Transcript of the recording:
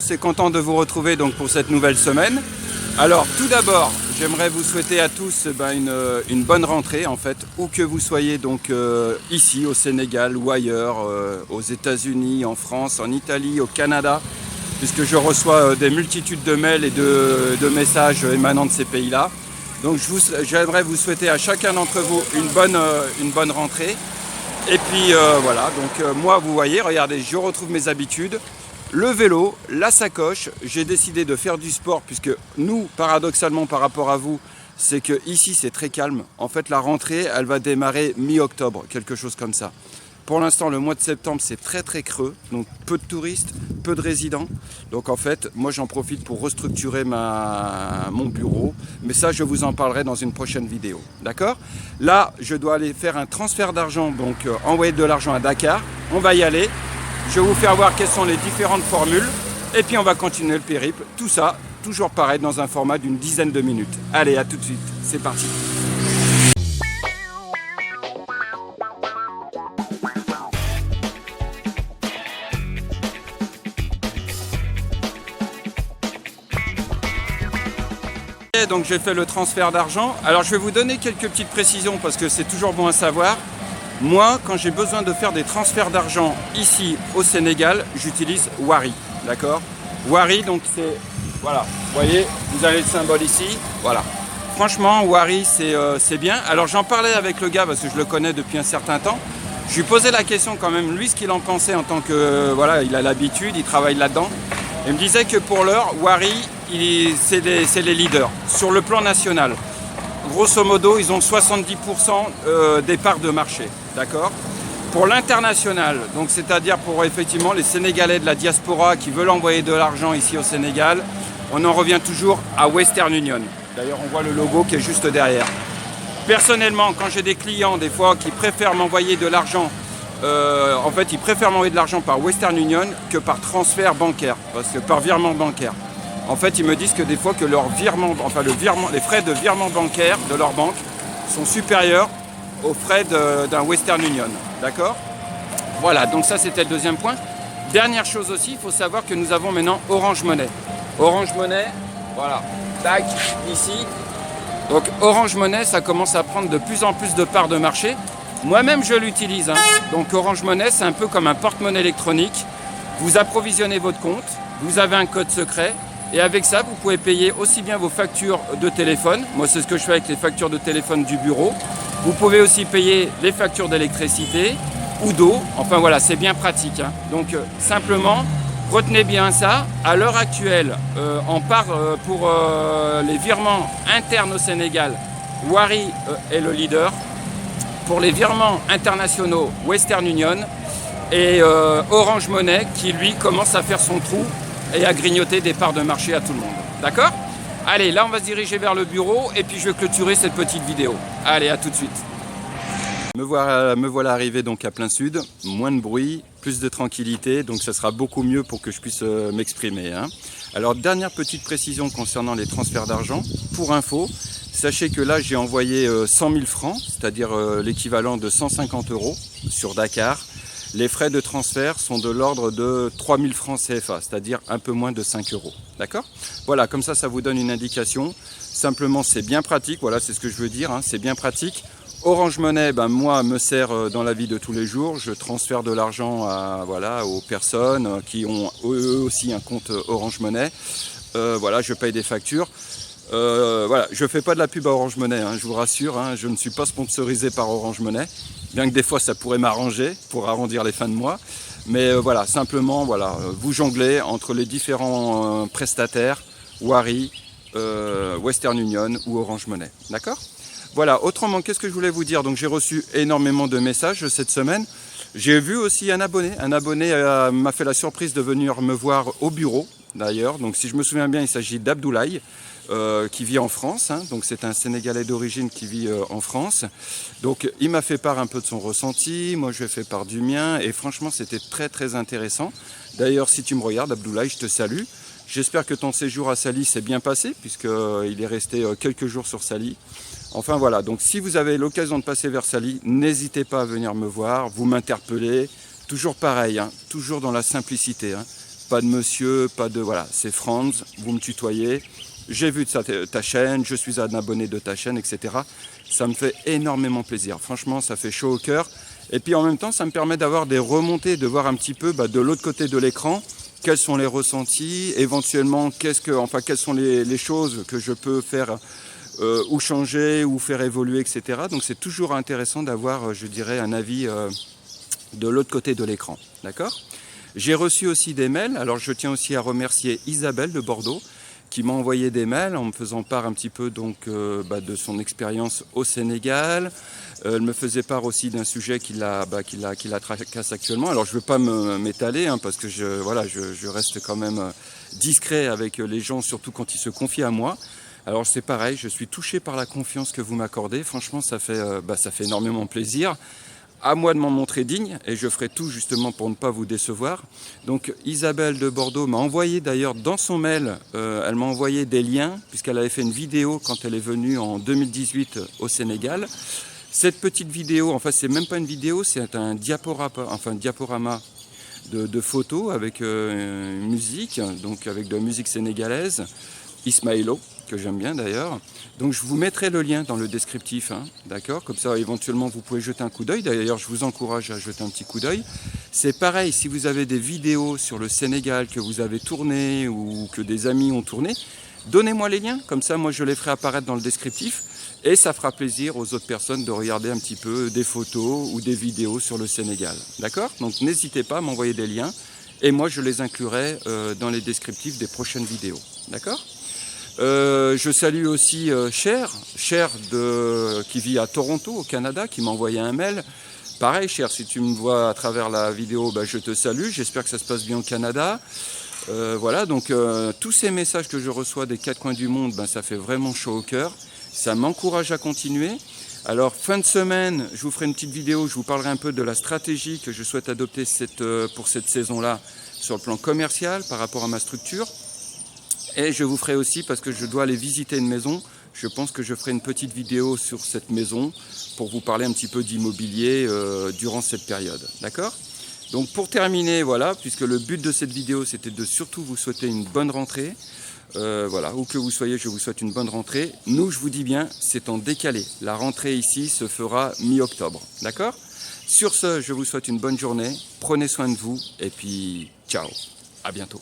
C'est content de vous retrouver donc pour cette nouvelle semaine. Alors tout d'abord, j'aimerais vous souhaiter à tous une bonne rentrée en fait, où que vous soyez donc ici au Sénégal ou ailleurs, aux États-Unis, en France, en Italie, au Canada, puisque je reçois des multitudes de mails et de messages émanant de ces pays-là. Donc j'aimerais vous souhaiter à chacun d'entre vous une bonne rentrée. Et puis voilà, donc moi vous voyez, regardez, je retrouve mes habitudes. Le vélo, la sacoche, j'ai décidé de faire du sport puisque nous, paradoxalement par rapport à vous, c'est que ici c'est très calme. En fait la rentrée, elle va démarrer mi-octobre, quelque chose comme ça. Pour l'instant le mois de septembre c'est très creux, donc peu de touristes, peu de résidents. Donc en fait moi j'en profite pour restructurer mon bureau, mais ça je vous en parlerai dans une prochaine vidéo, d'accord? Là je dois aller faire un transfert d'argent, donc envoyer de l'argent à Dakar, on va y aller. Je vais vous faire voir quelles sont les différentes formules et puis on va continuer le périple. Tout ça, toujours pareil, dans un format d'une dizaine de minutes. Allez, à tout de suite, c'est parti. Donc j'ai fait le transfert d'argent. Alors je vais vous donner quelques petites précisions parce que c'est toujours bon à savoir. Moi, quand j'ai besoin de faire des transferts d'argent ici au Sénégal, j'utilise Wari, d'accord? Wari, donc c'est, voilà, vous voyez, vous avez le symbole ici, voilà. Franchement, Wari, c'est bien. Alors j'en parlais avec le gars parce que je le connais depuis un certain temps. Je lui posais la question quand même, lui, ce qu'il en pensait en tant que, voilà, il a l'habitude, il travaille là-dedans. Il me disait que pour l'heure, Wari, c'est les leaders sur le plan national. Grosso modo, ils ont 70% des parts de marché, d'accord? Pour l'international, donc c'est-à-dire pour effectivement les Sénégalais de la diaspora qui veulent envoyer de l'argent ici au Sénégal, on en revient toujours à Western Union. D'ailleurs, on voit le logo qui est juste derrière. Personnellement, quand j'ai des clients, des fois, qui préfèrent m'envoyer de l'argent, en fait, ils préfèrent m'envoyer de l'argent par Western Union que par transfert bancaire, parce que par virement bancaire. En fait, ils me disent que des fois que leur virement, enfin les frais de virement bancaire de leur banque sont supérieurs aux frais d'un Western Union. D'accord? Voilà, donc ça c'était le deuxième point. Dernière chose aussi, il faut savoir que nous avons maintenant Orange Money. Orange Money, voilà, tac, ici. Donc Orange Money, ça commence à prendre de plus en plus de parts de marché. Moi-même, je l'utilise. Donc Orange Money, c'est un peu comme un porte-monnaie électronique. Vous approvisionnez votre compte, vous avez un code secret. Et avec ça, vous pouvez payer aussi bien vos factures de téléphone. Moi, c'est ce que je fais avec les factures de téléphone du bureau. Vous pouvez aussi payer les factures d'électricité ou d'eau. Enfin voilà, c'est bien pratique. Donc simplement, retenez bien ça. À l'heure actuelle, on part pour les virements internes au Sénégal. Wari est le leader. Pour les virements internationaux, Western Union. Et Orange Money qui, lui, commence à faire son trou et à grignoter des parts de marché à tout le monde. D'accord? Allez, là on va se diriger vers le bureau et puis je vais clôturer cette petite vidéo. Allez, à tout de suite. Me voilà arrivé donc à plein sud, moins de bruit, plus de tranquillité, donc ça sera beaucoup mieux pour que je puisse m'exprimer. Alors dernière petite précision concernant les transferts d'argent, pour info, sachez que là j'ai envoyé 100 000 francs, c'est-à-dire l'équivalent de 150 € sur Dakar. Les frais de transfert sont de l'ordre de 3000 francs CFA, c'est-à-dire un peu moins de 5 €. D'accord? Voilà, comme ça, ça vous donne une indication. Simplement, c'est bien pratique. Voilà, c'est ce que je veux dire. C'est bien pratique. Orange Money, moi, me sert dans la vie de tous les jours. Je transfère de l'argent aux personnes qui ont eux aussi un compte Orange Money. Voilà, je paye des factures. Voilà, je ne fais pas de la pub à Orange Money, je vous rassure, je ne suis pas sponsorisé par Orange Money, bien que des fois ça pourrait m'arranger pour arrondir les fins de mois, mais voilà, simplement, voilà, vous jonglez entre les différents prestataires, Wari, Western Union ou Orange Money, d'accord? Voilà, autrement, qu'est-ce que je voulais vous dire? Donc j'ai reçu énormément de messages cette semaine. J'ai vu aussi un abonné m'a fait la surprise de venir me voir au bureau, d'ailleurs, donc si je me souviens bien, il s'agit d'Abdoulaye. Qui vit en France, donc c'est un Sénégalais d'origine qui vit en France. Donc il m'a fait part un peu de son ressenti, moi je lui ai fait part du mien, et franchement c'était très intéressant. D'ailleurs si tu me regardes Abdoulaye, je te salue. J'espère que ton séjour à Sali s'est bien passé, puisqu'il est resté quelques jours sur Sali. Enfin voilà, donc si vous avez l'occasion de passer vers Sali, n'hésitez pas à venir me voir, vous m'interpellez, toujours pareil, toujours dans la simplicité. pas de monsieur, pas de... Voilà, c'est Franz, vous me tutoyez. J'ai vu ta chaîne, je suis un abonné de ta chaîne, etc. Ça me fait énormément plaisir. Franchement, ça fait chaud au cœur. Et puis en même temps, ça me permet d'avoir des remontées, de voir un petit peu de l'autre côté de l'écran, quels sont les ressentis, éventuellement, quelles sont les choses que je peux faire ou changer, ou faire évoluer, etc. Donc c'est toujours intéressant d'avoir, je dirais, un avis de l'autre côté de l'écran. D'accord ? J'ai reçu aussi des mails. Alors je tiens aussi à remercier Isabelle de Bordeaux, qui m'a envoyé des mails en me faisant part un petit peu donc, de son expérience au Sénégal. Elle me faisait part aussi d'un sujet qui la tracasse actuellement. Alors je ne veux pas m'étaler parce que je reste quand même discret avec les gens, surtout quand ils se confient à moi. Alors c'est pareil, je suis touché par la confiance que vous m'accordez. Franchement, ça fait énormément plaisir. À moi de m'en montrer digne, et je ferai tout justement pour ne pas vous décevoir. Donc Isabelle de Bordeaux m'a envoyé d'ailleurs dans son mail, elle m'a envoyé des liens, puisqu'elle avait fait une vidéo quand elle est venue en 2018 au Sénégal. Cette petite vidéo, enfin c'est même pas une vidéo, c'est un diaporama de photos avec une musique, donc avec de la musique sénégalaise, Ismaïlo, que j'aime bien d'ailleurs. Donc je vous mettrai le lien dans le descriptif, d'accord ? Comme ça éventuellement vous pouvez jeter un coup d'œil. D'ailleurs je vous encourage à jeter un petit coup d'œil. C'est pareil, si vous avez des vidéos sur le Sénégal que vous avez tournées ou que des amis ont tourné, donnez-moi les liens, comme ça moi je les ferai apparaître dans le descriptif. Et ça fera plaisir aux autres personnes de regarder un petit peu des photos ou des vidéos sur le Sénégal, d'accord ? Donc n'hésitez pas à m'envoyer des liens et moi je les inclurai dans les descriptifs des prochaines vidéos, d'accord ? Je salue aussi Cher qui vit à Toronto, au Canada, qui m'a envoyé un mail. Pareil, Cher, si tu me vois à travers la vidéo, je te salue. J'espère que ça se passe bien au Canada. Voilà, donc tous ces messages que je reçois des quatre coins du monde, ça fait vraiment chaud au cœur. Ça m'encourage à continuer. Alors, fin de semaine, je vous ferai une petite vidéo. Je vous parlerai un peu de la stratégie que je souhaite adopter pour cette saison-là sur le plan commercial par rapport à ma structure. Et je vous ferai aussi, parce que je dois aller visiter une maison, je pense que je ferai une petite vidéo sur cette maison pour vous parler un petit peu d'immobilier durant cette période. D'accord ? Donc pour terminer, voilà, puisque le but de cette vidéo, c'était de surtout vous souhaiter une bonne rentrée. Voilà, où que vous soyez, je vous souhaite une bonne rentrée. Nous, je vous dis bien, c'est en décalé. La rentrée ici se fera mi-octobre. D'accord ? Sur ce, je vous souhaite une bonne journée. Prenez soin de vous et puis ciao. À bientôt.